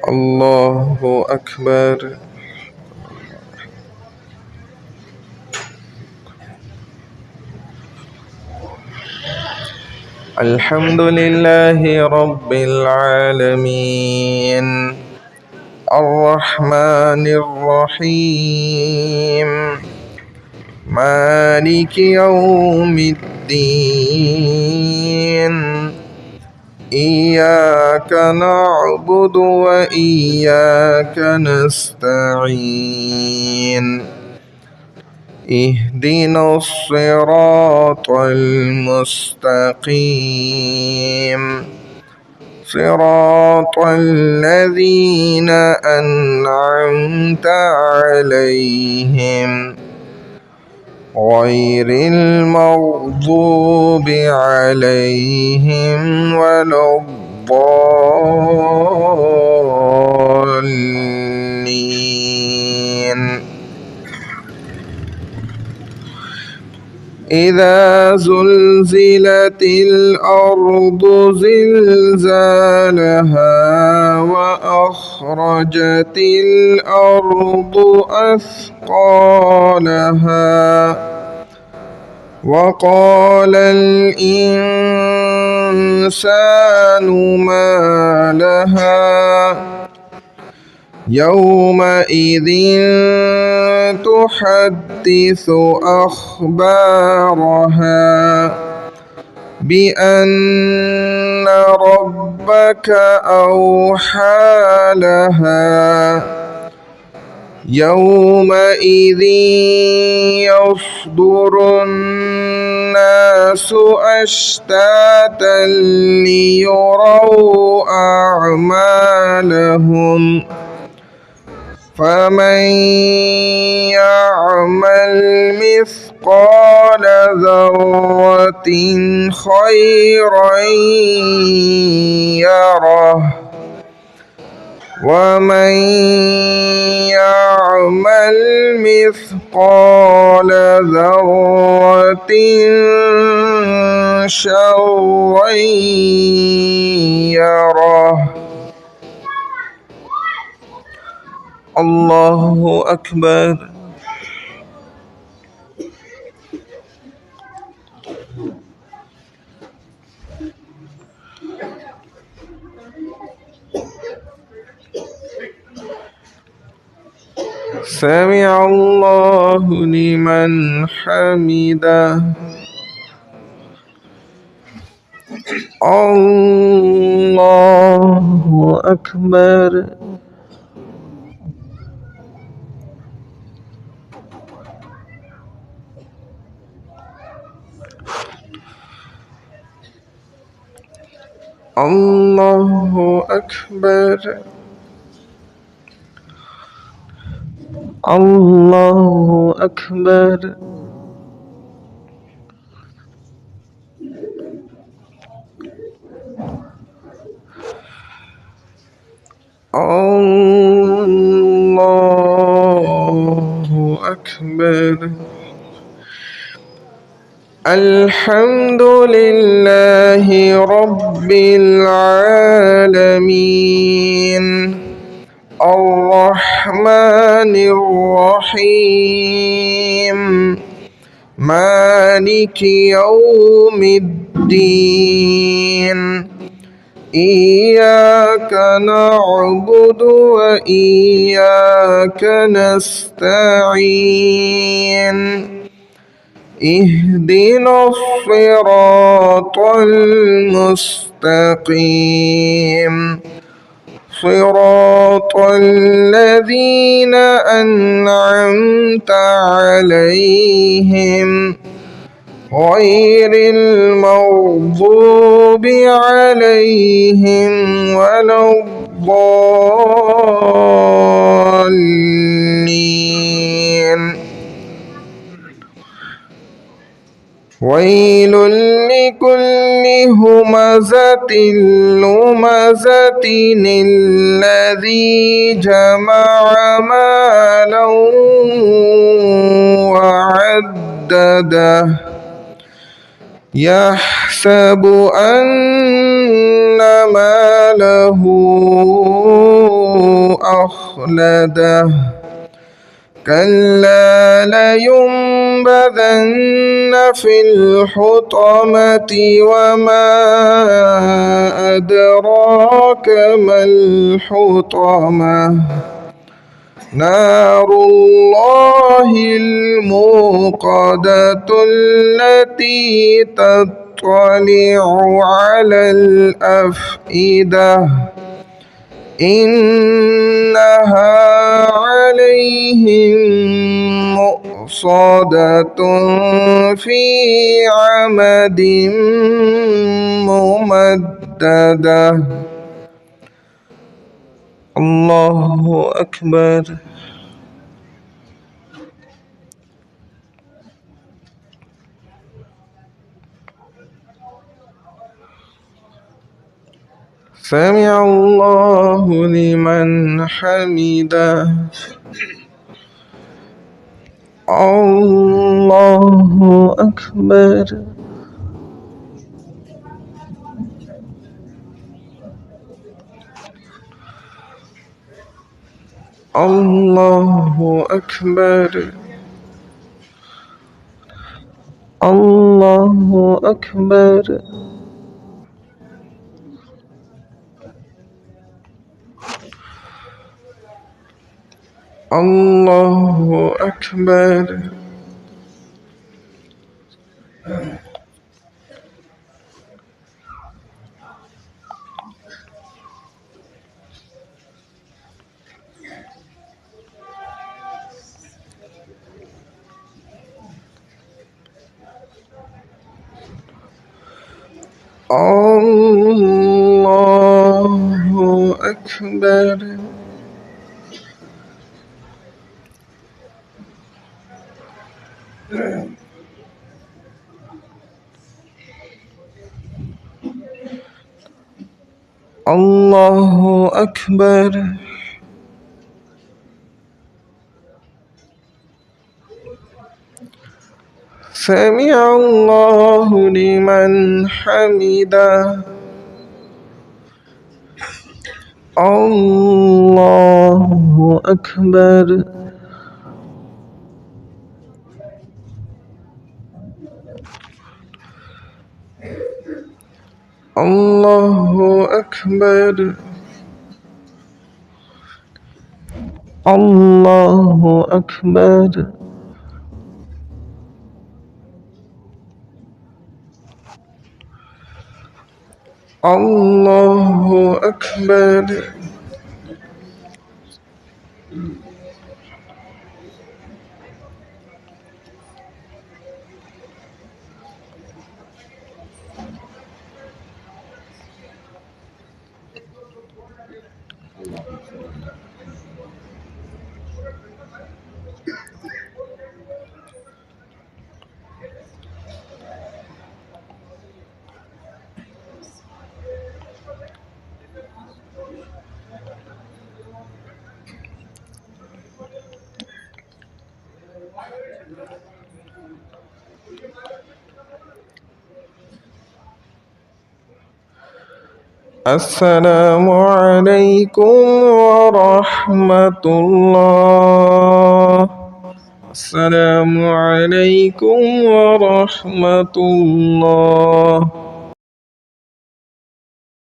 الله أكبر. الحمد لله رب العالمين الرحمن الرحيم مالك يوم الدين إياك نعبد وإياك نستعين اهدنا الصراط المستقيم صراط الذين أنعمت عليهم غير المغضوب عليهم ولا الضالين. إذا زلزلت الأرض زلزالها وأخرجت الأرض أثقالها وقال الإنسان ما لها يومئذ تحدث أخبارها بأن ربك أوحى لها يومئذ يصدر الناس أشتاتا ليروا أعمالهم فمن يعمل مثقال ذرة خيرا يره ومن يعمل مثقال ذرة شرا يره. الله أكبر. سمع الله لمن حمده. الله أكبر. الله أكبر. الله أكبر. الله أكبر. الحمد لله رب العالمين الرحمن الرحيم مالك يوم الدين إياك نعبد وإياك نستعين اهدنا الصراط المستقيم صراط الذين أنعمت عليهم غير المغضوب عليهم ولا الضالين. ويل لكل همزة لمزة الذي جمع مالا وعدده يحسب أن ماله مخلده كلا لينبذن في الحطمة وما أدراك ما الحطمة نار الله الموقدة التي تطلع على الأفئدة إنها عليهم مؤصدة في عمد ممددة الله أكبر. سمع الله لمن حمده الله أكبر. الله أكبر. الله أكبر. الله أكبر. الله أكبر. الله أكبر. سمع الله لمن حمده الله أكبر. الله أكبر. الله أكبر. الله أكبر. السلام عليكم ورحمة الله. السلام عليكم ورحمة الله.